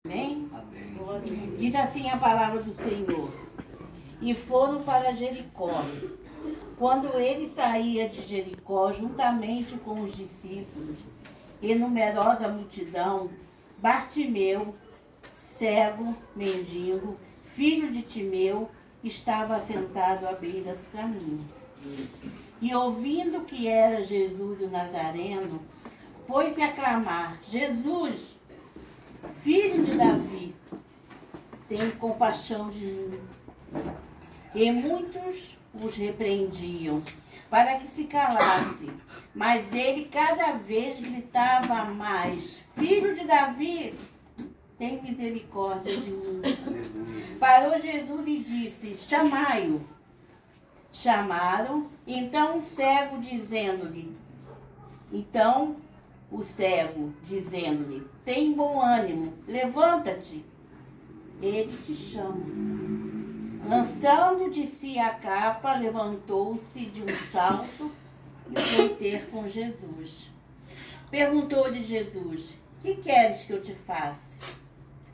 Amém? Diz assim a palavra do Senhor. E foram para Jericó. Quando ele saía de Jericó, juntamente com os discípulos e numerosa multidão, Bartimeu, cego, mendigo, filho de Timeu, estava sentado à beira do caminho. E ouvindo que era Jesus o Nazareno, pôs-se a clamar: Jesus, filho de Davi, tem compaixão de mim. E muitos os repreendiam para que se calasse, mas ele cada vez gritava mais: Filho de Davi, tem misericórdia de mim. Parou Jesus e disse: chamai-o. Chamaram, então o cego dizendo-lhe, tem bom ânimo, levanta-te, ele te chama. Lançando de si a capa, levantou-se de um salto e foi ter com Jesus. Perguntou-lhe Jesus: que queres que eu te faça?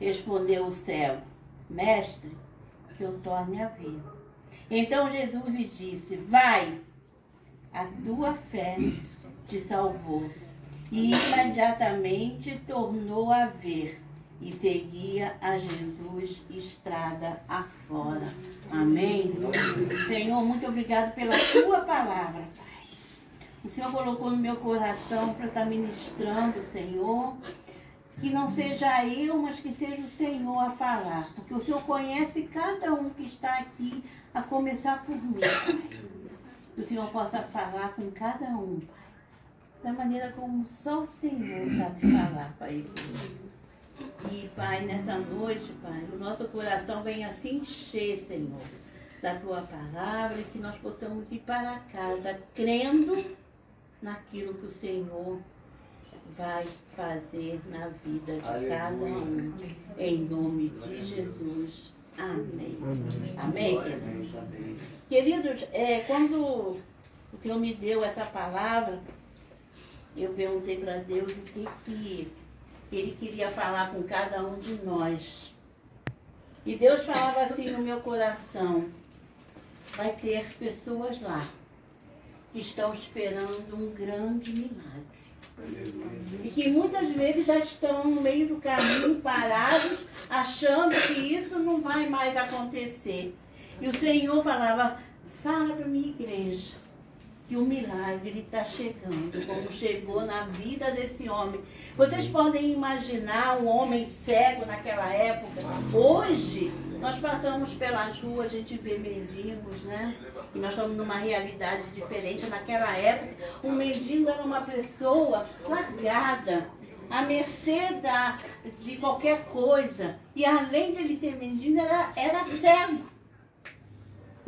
Respondeu o cego: Mestre, que eu torne a ver. Então Jesus lhe disse: vai, a tua fé te salvou. E imediatamente tornou a ver e seguia a Jesus estrada afora. Amém? Senhor, muito obrigado pela tua palavra, Pai. O Senhor colocou no meu coração para estar ministrando, Senhor. Que não seja eu, mas que seja o Senhor a falar. Porque o Senhor conhece cada um que está aqui, a começar por mim, Pai. Que o Senhor possa falar com cada um, Pai. Da maneira como só o Senhor sabe falar, Pai. E, Pai, nessa noite, Pai, o nosso coração venha se encher, Senhor, da Tua palavra, e que nós possamos ir para casa crendo naquilo que o Senhor vai fazer na vida de cada um. Em nome de Jesus. Amém. Amém, queridos? Queridos, quando o Senhor me deu essa palavra, eu perguntei para Deus o que Ele queria falar com cada um de nós. E Deus falava assim no meu coração: vai ter pessoas lá que estão esperando um grande milagre. E que muitas vezes já estão no meio do caminho, parados, achando que isso não vai mais acontecer. E o Senhor falava: fala para a minha igreja que o milagre está chegando, como chegou na vida desse homem. Vocês podem imaginar um homem cego naquela época? Hoje, nós passamos pelas ruas, a gente vê mendigos, né? E nós estamos numa realidade diferente. Naquela época, um mendigo era uma pessoa largada, à mercê de qualquer coisa. E além de ele ser mendigo, era cego.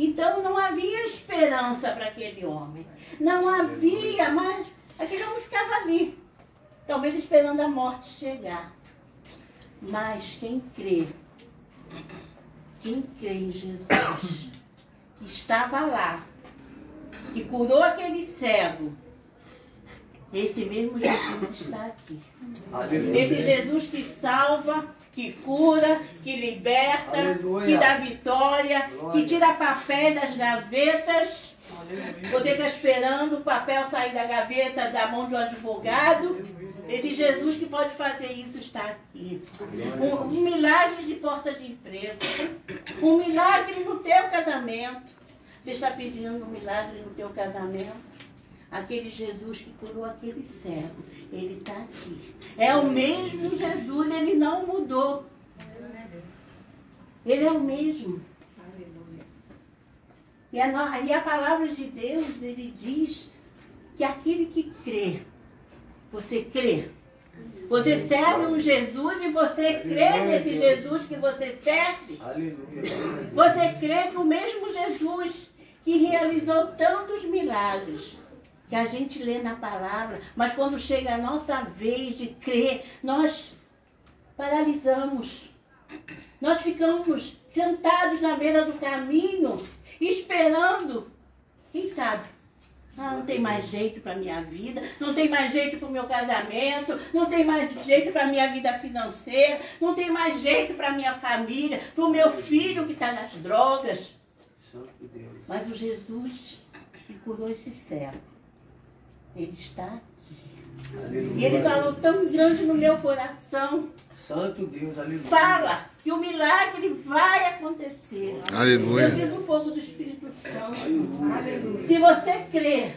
Então não havia esperança para aquele homem. Não havia, mas aquele homem ficava ali, talvez esperando a morte chegar. Mas quem crê em Jesus, que estava lá, que curou aquele cego, esse mesmo Jesus está aqui. Esse Jesus que salva, que cura, que liberta, aleluia, que dá vitória, glória, que tira papéis das gavetas. Aleluia. Você está esperando o papel sair da gaveta da mão de um advogado. Aleluia. Esse Jesus que pode fazer isso está aqui. Um milagre de porta de emprego. Um milagre no teu casamento. Você está pedindo um milagre no teu casamento? Aquele Jesus que curou aquele cego, ele está aqui. É o mesmo Jesus, ele não mudou. Ele é o mesmo. E a palavra de Deus, ele diz que aquele que crê, você crê. Você serve um Jesus e você crê nesse Jesus que você serve. Você crê que o mesmo Jesus que realizou tantos milagres, que a gente lê na palavra, mas quando chega a nossa vez de crer, nós paralisamos. Nós ficamos sentados na beira do caminho, esperando, quem sabe, Ah, não tem mais jeito para a minha vida, não tem mais jeito para o meu casamento, não tem mais jeito para a minha vida financeira, não tem mais jeito para a minha família, para o meu filho que está nas drogas. Mas o Jesus que curou esse cego, ele está aqui. Aleluia. E ele falou tão grande no meu coração. Santo Deus, aleluia. Fala que o milagre vai acontecer. Aleluia. Eu sinto o fogo do Espírito Santo. Aleluia. Se você crer,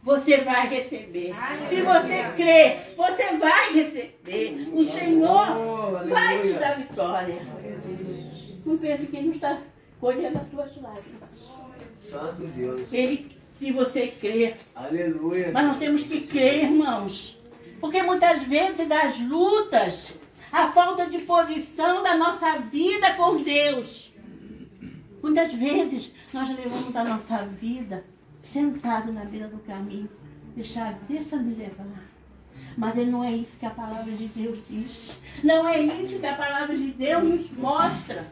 você vai receber. Aleluia. Se você crer, você vai receber. O Senhor vai te dar vitória. Não pense que Ele não está colhendo as tuas lágrimas. Santo Deus. Se você crer. Aleluia. Mas nós temos que crer, irmãos. Porque muitas vezes as lutas, a falta de posição da nossa vida com Deus. Muitas vezes nós levamos a nossa vida sentado na beira do caminho. Deixa me levar. Mas não é isso que a palavra de Deus diz. Não é isso que a palavra de Deus nos mostra.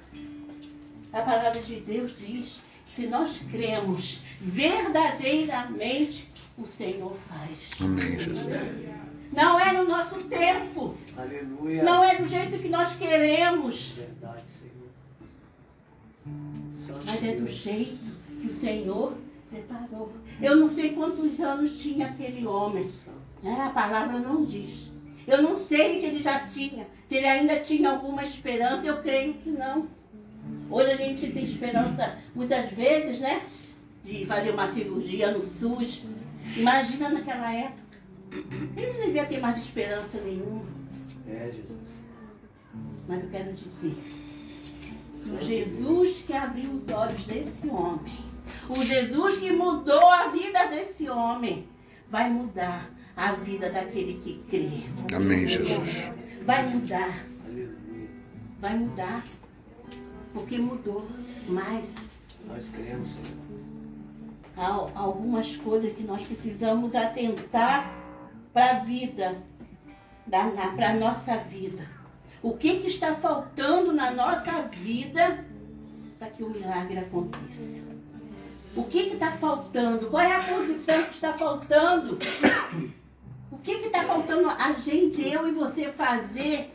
A palavra de Deus diz que se nós cremos verdadeiramente, o Senhor faz. Amém, Jesus. Não é no nosso tempo. Aleluia. Não é do jeito que nós queremos. Verdade, Senhor. Mas é do jeito que o Senhor preparou. Eu não sei quantos anos tinha aquele homem. A palavra não diz. Eu não sei se ele já tinha, se ele ainda tinha alguma esperança. Eu creio que não. Hoje a gente tem esperança, muitas vezes, né? De fazer uma cirurgia no SUS. Imagina naquela época. Ele não devia ter mais esperança nenhuma. É, Jesus. Mas eu quero dizer, o Jesus que abriu os olhos desse homem, o Jesus que mudou a vida desse homem, vai mudar a vida daquele que crê. Amém, Jesus. Vai mudar. Aleluia. Vai mudar. Porque mudou. Mas nós cremos, Senhor. Há algumas coisas que nós precisamos atentar para a vida, para a nossa vida. O que está faltando na nossa vida para que o milagre aconteça? O que está faltando? Qual é a posição que está faltando? O que está faltando a gente, eu e você fazer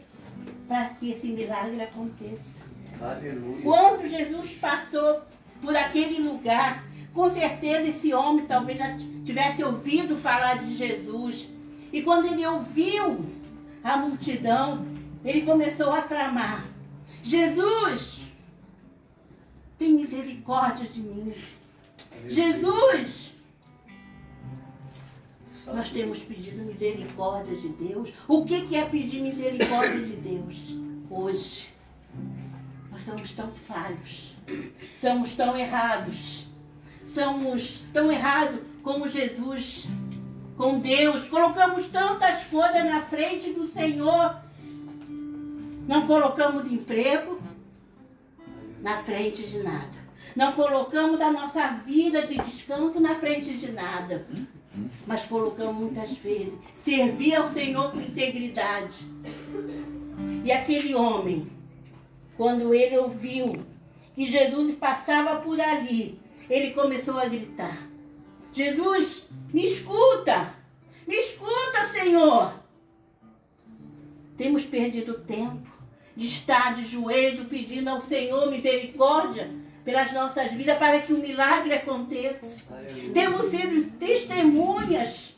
para que esse milagre aconteça? Aleluia. Quando Jesus passou por aquele lugar, com certeza esse homem talvez já tivesse ouvido falar de Jesus. E quando ele ouviu a multidão, ele começou a clamar: Jesus, tem misericórdia de mim. Jesus, nós temos pedido misericórdia de Deus. O que é pedir misericórdia de Deus? Hoje, nós somos tão falhos, somos tão errados, somos tão errados como Jesus, com Deus. Colocamos tantas coisas na frente do Senhor. Não colocamos emprego na frente de nada. Não colocamos a nossa vida de descanso na frente de nada. Mas colocamos muitas vezes servir ao Senhor com integridade. E aquele homem, quando ele ouviu que Jesus passava por ali, ele começou a gritar: Jesus, me escuta! Me escuta, Senhor! Temos perdido tempo de estar de joelho pedindo ao Senhor misericórdia pelas nossas vidas para que o milagre aconteça. Aleluia. Temos sido testemunhas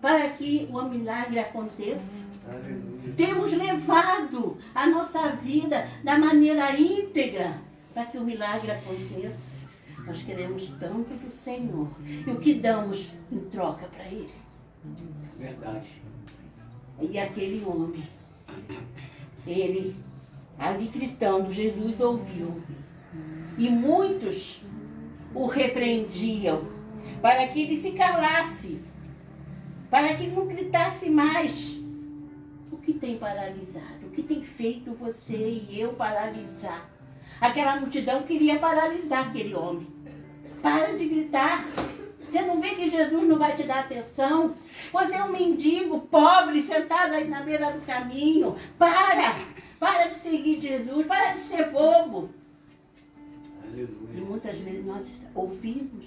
para que o milagre aconteça. Aleluia. Temos levado a nossa vida da maneira íntegra para que o milagre aconteça. Nós queremos tanto do Senhor. E o que damos em troca para Ele? Verdade. E aquele homem, ele ali gritando, Jesus ouviu. E muitos o repreendiam para que ele se calasse, para que ele não gritasse mais. O que tem paralisado? O que tem feito você e eu paralisar? Aquela multidão queria paralisar aquele homem. Para de gritar. Você não vê que Jesus não vai te dar atenção? Você é um mendigo, pobre, sentado aí na beira do caminho. Para de seguir Jesus, para de ser bobo. Aleluia. E muitas vezes nós ouvimos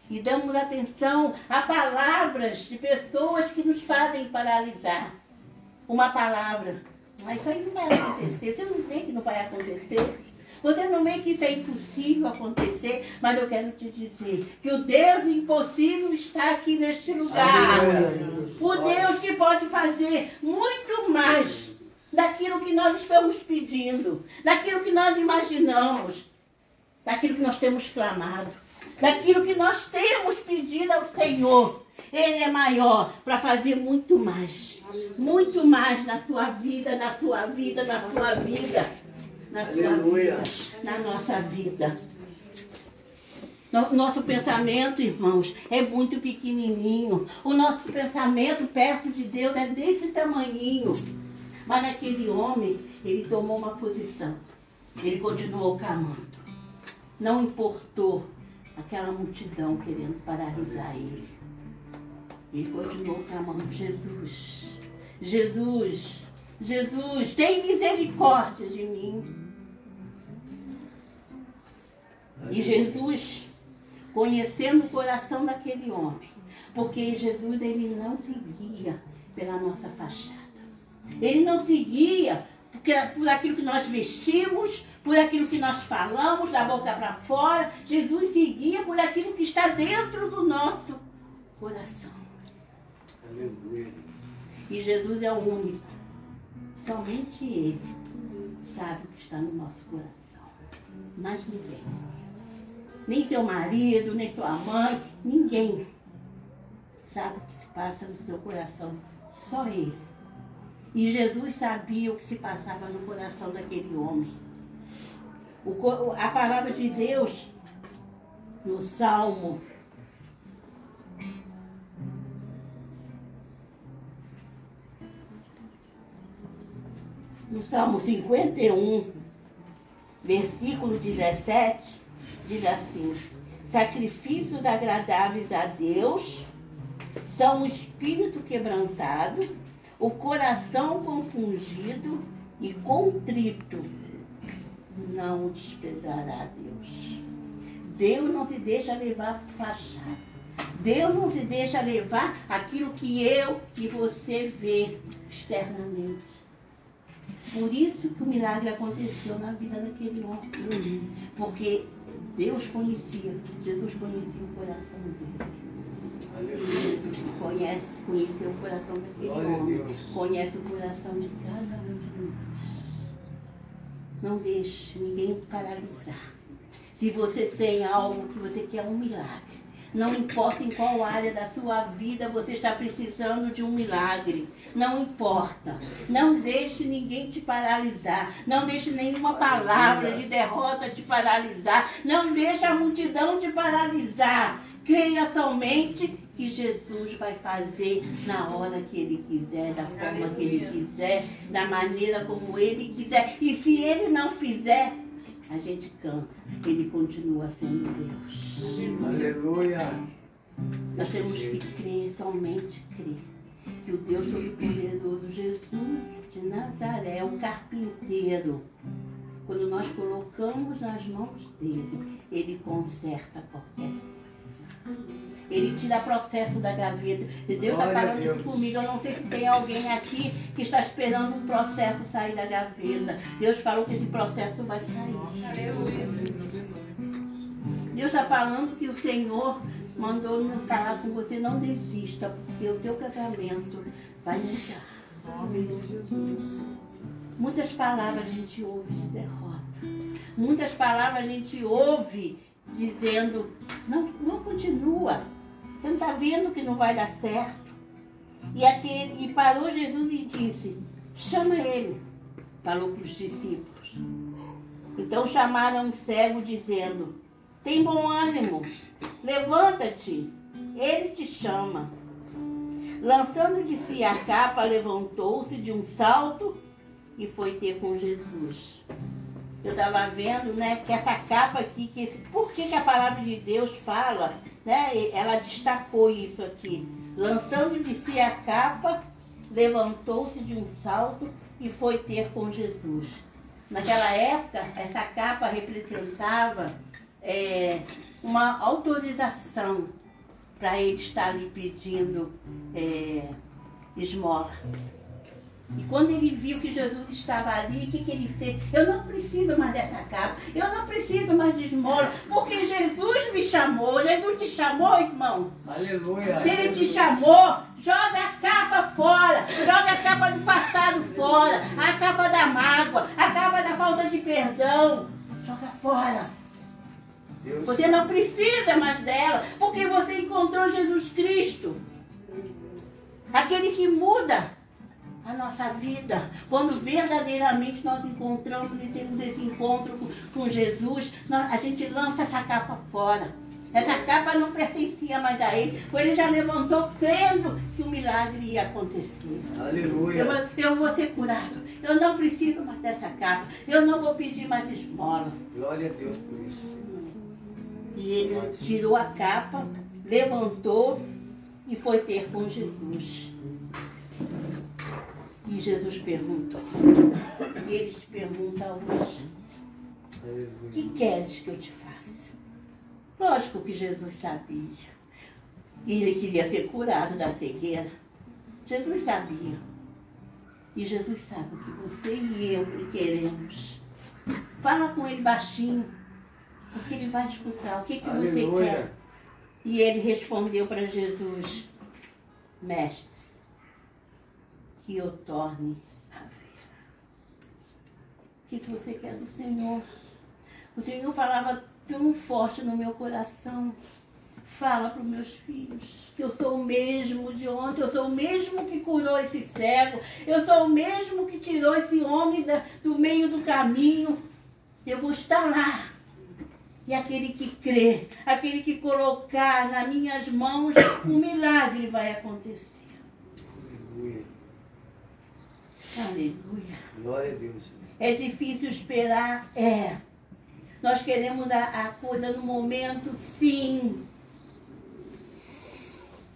e damos atenção a palavras de pessoas que nos fazem paralisar. Uma palavra, mas isso aí não vai acontecer. Você não vê que não vai acontecer? Você não vê que isso é impossível acontecer? Mas eu quero te dizer que o Deus do impossível está aqui neste lugar. O Deus que pode fazer muito mais daquilo que nós estamos pedindo, daquilo que nós imaginamos, daquilo que nós temos clamado, daquilo que nós temos pedido ao Senhor. Ele é maior para fazer muito mais na sua vida, na sua vida, na sua vida, na sua vida, na nossa vida. Nosso pensamento, irmãos, é muito pequenininho. O nosso pensamento perto de Deus é desse tamanhinho. Mas aquele homem, ele tomou uma posição. Ele continuou clamando. Não importou aquela multidão querendo paralisar ele. Ele continuou clamando: Jesus, Jesus, Jesus, tem misericórdia de mim. E Jesus, conhecendo o coração daquele homem, porque Jesus, ele não seguia pela nossa fachada. Ele não seguia por aquilo que nós vestimos, por aquilo que nós falamos da boca para fora. Jesus seguia por aquilo que está dentro do nosso coração. Aleluia. E Jesus é o único. Somente Ele sabe o que está no nosso coração. Mas ninguém. Nem seu marido, nem sua mãe, ninguém sabe o que se passa no seu coração. Só Ele. E Jesus sabia o que se passava no coração daquele homem. A palavra de Deus, no Salmo 51, versículo 17, diz assim: sacrifícios agradáveis a Deus são o espírito quebrantado, o coração compungido e contrito, não o desprezará Deus. Deus não se deixa levar por fachada. Deus não se deixa levar aquilo que eu e você vê externamente. Por isso que o milagre aconteceu na vida daquele homem. Porque Deus conhecia, Jesus conhecia o coração dele. Jesus conheceu o coração daquele homem. Conhece o coração de cada um de nós. Não deixe ninguém paralisar. Se você tem algo que você quer um milagre, não importa em qual área da sua vida você está precisando de um milagre. Não importa. Não deixe ninguém te paralisar. Não deixe nenhuma palavra de derrota te paralisar. Não deixe a multidão te paralisar. Creia somente que Jesus vai fazer na hora que Ele quiser, da forma que Ele quiser, da maneira como Ele quiser. E se Ele não fizer, a gente canta. Ele continua sendo Deus. Aleluia. Nós temos que crer, somente crer, que o Deus Todo-Poderoso, Jesus de Nazaré, o carpinteiro, quando nós colocamos nas mãos dele, Ele conserta qualquer coisa. Ele tira processo da gaveta. E Deus está falando isso comigo. Eu não sei se tem alguém aqui que está esperando um processo sair da gaveta. Deus falou que esse processo vai sair. Deus está falando que o Senhor mandou me falar com você: não desista, porque o teu casamento vai mudar. Muitas palavras a gente ouve de derrota. Muitas palavras a gente ouve dizendo: não continua. Você não está vendo que não vai dar certo? E parou Jesus e disse: chama ele. Falou para os discípulos. Então chamaram um cego dizendo: tem bom ânimo, levanta-te, ele te chama. Lançando de si a capa, levantou-se de um salto e foi ter com Jesus. Eu estava vendo, né, que essa capa aqui, por que a palavra de Deus fala, né, ela destacou isso aqui. Lançando de si a capa, levantou-se de um salto e foi ter com Jesus. Naquela época, essa capa representava uma autorização para ele estar ali pedindo esmola. E quando ele viu que Jesus estava ali, o que ele fez? Eu não preciso mais dessa capa, eu não preciso mais de esmola, porque Jesus me chamou. Jesus te chamou, irmão? Aleluia. Se ele te chamou, joga a capa fora, joga a capa do passado fora, a capa da mágoa, a capa da falta de perdão, joga fora. Deus. Você não precisa mais dela, porque você encontrou Jesus Cristo, aquele que muda a nossa vida. Quando verdadeiramente nós encontramos e temos esse encontro com Jesus, a gente lança essa capa fora. Essa capa não pertencia mais a ele, pois ele já levantou crendo que o milagre ia acontecer. Aleluia. Eu vou ser curado. Eu não preciso mais dessa capa. Eu não vou pedir mais esmola. Glória a Deus por isso. E ele tirou a capa, levantou e foi ter com Jesus. E Jesus perguntou. E ele te pergunta hoje: o que queres que eu te faça? Lógico que Jesus sabia. E ele queria ser curado da cegueira. Jesus sabia. E Jesus sabe o que você e eu queremos. Fala com ele baixinho, porque ele vai escutar. O que você quer? E ele respondeu para Jesus: Mestre, que eu torne a ver. O que você quer do Senhor? O Senhor falava tão forte no meu coração. Fala para os meus filhos que eu sou o mesmo de ontem, eu sou o mesmo que curou esse cego, eu sou o mesmo que tirou esse homem do meio do caminho. Eu vou estar lá. E aquele que crê, aquele que colocar nas minhas mãos, um milagre vai acontecer. Aleluia. Aleluia. Glória a Deus. É difícil esperar? É. Nós queremos a coisa no momento, sim.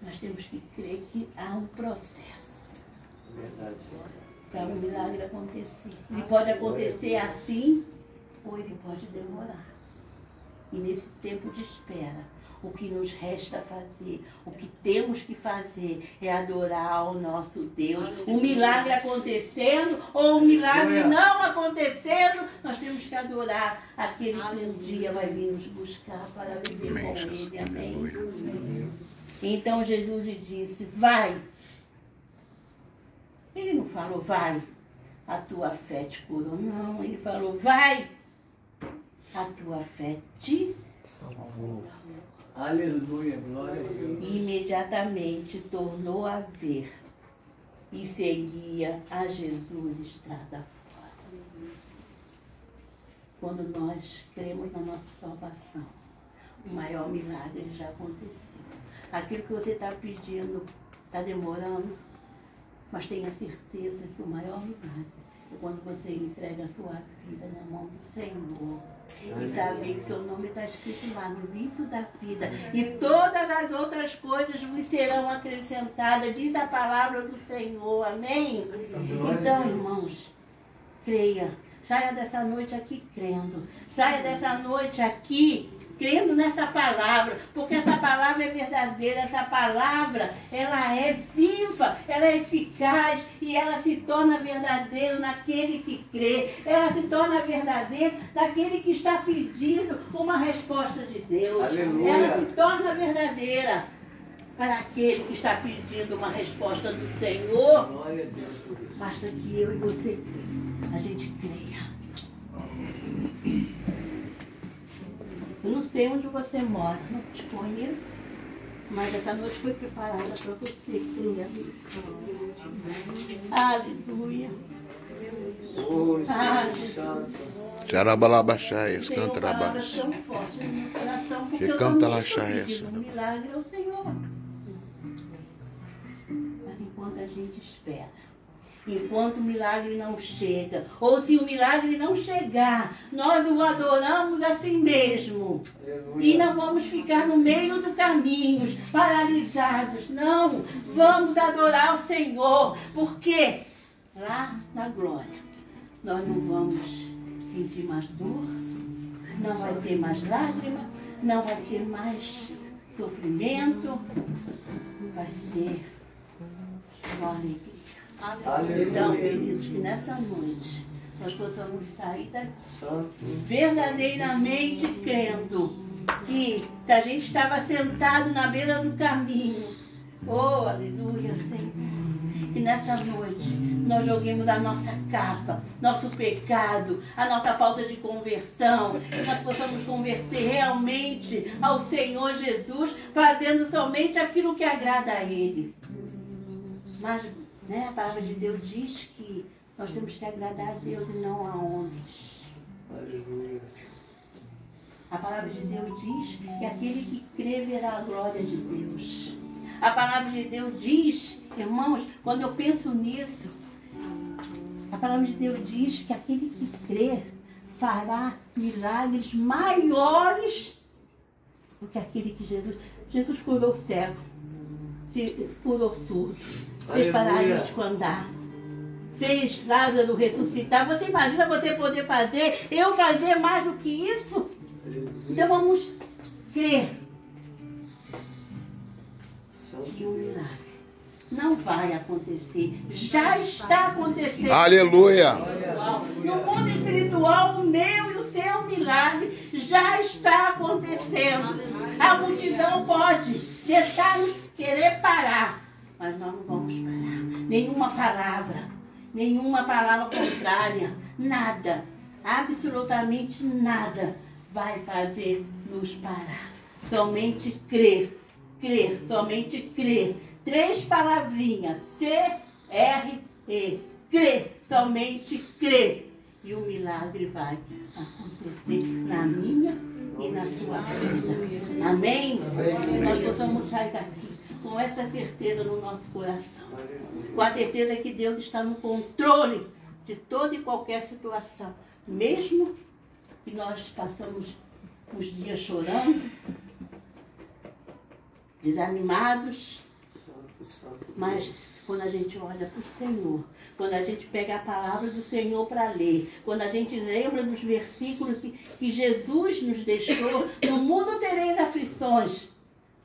Nós temos que crer que há um processo Verdade, Senhor. para o milagre acontecer. Ele pode acontecer assim, ou ele pode demorar. E nesse tempo de espera, o que nos resta fazer, o que temos que fazer é adorar o nosso Deus. O milagre acontecendo ou o milagre não acontecendo, nós temos que adorar aquele que um dia vai vir nos buscar para viver com ele. Amém? Então Jesus lhe disse: vai. Ele não falou: vai, a tua fé te curou. Não, ele falou: vai, a tua fé te salvou. Aleluia, glória a Deus. E imediatamente tornou a ver e seguia a Jesus estrada fora. Quando nós cremos na nossa salvação, o maior milagre já aconteceu. Aquilo que você está pedindo está demorando, mas tenha certeza que o maior milagre é quando você entrega a sua vida na mão do Senhor. E saber que seu nome está escrito lá no livro da vida. E todas as outras coisas vos serão acrescentadas, diz a palavra do Senhor. Amém? Então, irmãos, creia. Saia dessa noite aqui crendo. Saia dessa noite aqui crendo nessa palavra, porque essa palavra é verdadeira, essa palavra, ela é viva, ela é eficaz e ela se torna verdadeira naquele que crê, ela se torna verdadeira naquele que está pedindo uma resposta de Deus. Aleluia. Ela se torna verdadeira para aquele que está pedindo uma resposta do Senhor. Glória a Deus por isso. Basta que eu e você a gente creia. Eu não sei onde você mora, não te conheço, mas essa noite foi preparada para você crer. Aleluia. Oh, Espírito Santo. Xarabalabachaias, Tem uma canta palavra labás. tão forte no meu coração, porque Que eu canta não lá, estou Chaessa, pedindo um milagre ao Senhor. Mas enquanto a gente espera, enquanto o milagre não chega, ou se o milagre não chegar, nós o adoramos assim mesmo. E não vamos ficar no meio do caminho, paralisados. Não, vamos adorar o Senhor, porque lá na glória nós não vamos sentir mais dor, não vai ter mais lágrima, não vai ter mais sofrimento, vai ser uma alegria. Aleluia. Então, queridos, que nessa noite nós possamos sair daqui Santo. verdadeiramente crendo que se a gente estava sentado na beira do caminho, oh, aleluia, Senhor, que nessa noite nós joguemos a nossa capa, nosso pecado, a nossa falta de conversão, que nós possamos converter realmente ao Senhor Jesus, fazendo somente aquilo que agrada a Ele. Mas, né, a palavra de Deus diz que nós temos que agradar a Deus e não a homens. Aleluia. A palavra de Deus diz que aquele que crê verá a glória de Deus. A palavra de Deus diz, irmãos, quando eu penso nisso, a palavra de Deus diz que aquele que crê fará milagres maiores do que aquele que Jesus curou o cego, curou o surdo, fez paralítico andar, fez Lázaro ressuscitar. Você imagina você poder fazer, eu fazer mais do que isso? Então vamos crer que um milagre não vai acontecer, já está acontecendo. Aleluia. No mundo espiritual, o meu e o seu milagre já está acontecendo. A multidão pode tentar nos querer parar, mas nós não vamos parar. Nenhuma palavra contrária, nada, absolutamente nada vai fazer nos parar. Somente crer, somente crer. 3 palavrinhas, C-R-E, crer, somente crer. E o milagre vai acontecer na minha e na sua vida. Amém? Nós possamos sair daqui com essa certeza no nosso coração. Com a certeza que Deus está no controle de toda e qualquer situação. Mesmo que nós passamos uns dias chorando, desanimados, mas quando a gente olha para o Senhor, quando a gente pega a palavra do Senhor para ler, quando a gente lembra dos versículos que Jesus nos deixou, no mundo tereis aflições,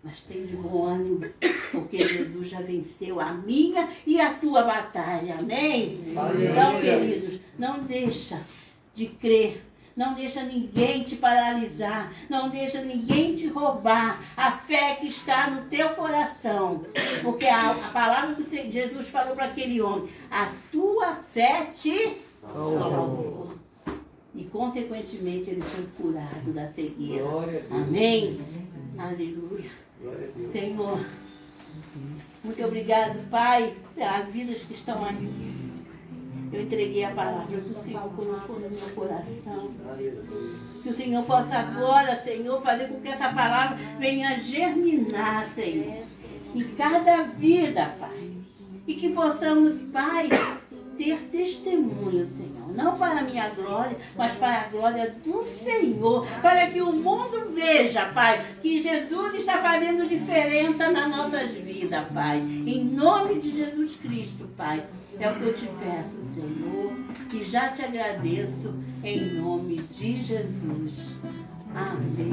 mas tem de bom ânimo, porque Jesus já venceu a minha e a tua batalha. Amém? Então, queridos, não deixa de crer. Não deixa ninguém te paralisar. Não deixa ninguém te roubar a fé que está no teu coração. Porque a palavra que Jesus falou para aquele homem, a tua fé te salvou. E consequentemente ele foi curado da cegueira. Amém? Aleluia. Senhor, muito obrigado, Pai, pelas vidas que estão aqui. Eu entreguei a palavra que o Senhor colocou no meu coração. Que o Senhor possa agora, Senhor, fazer com que essa palavra venha germinar, Senhor, em cada vida, Pai. E que possamos, Pai, ter testemunho, Senhor. Não para a minha glória, mas para a glória do Senhor. Para que o mundo veja, Pai, que Jesus está fazendo diferença nas nossas vidas, Pai. Em nome de Jesus Cristo, Pai. É o que eu te peço, Senhor, e já te agradeço em nome de Jesus. Amém.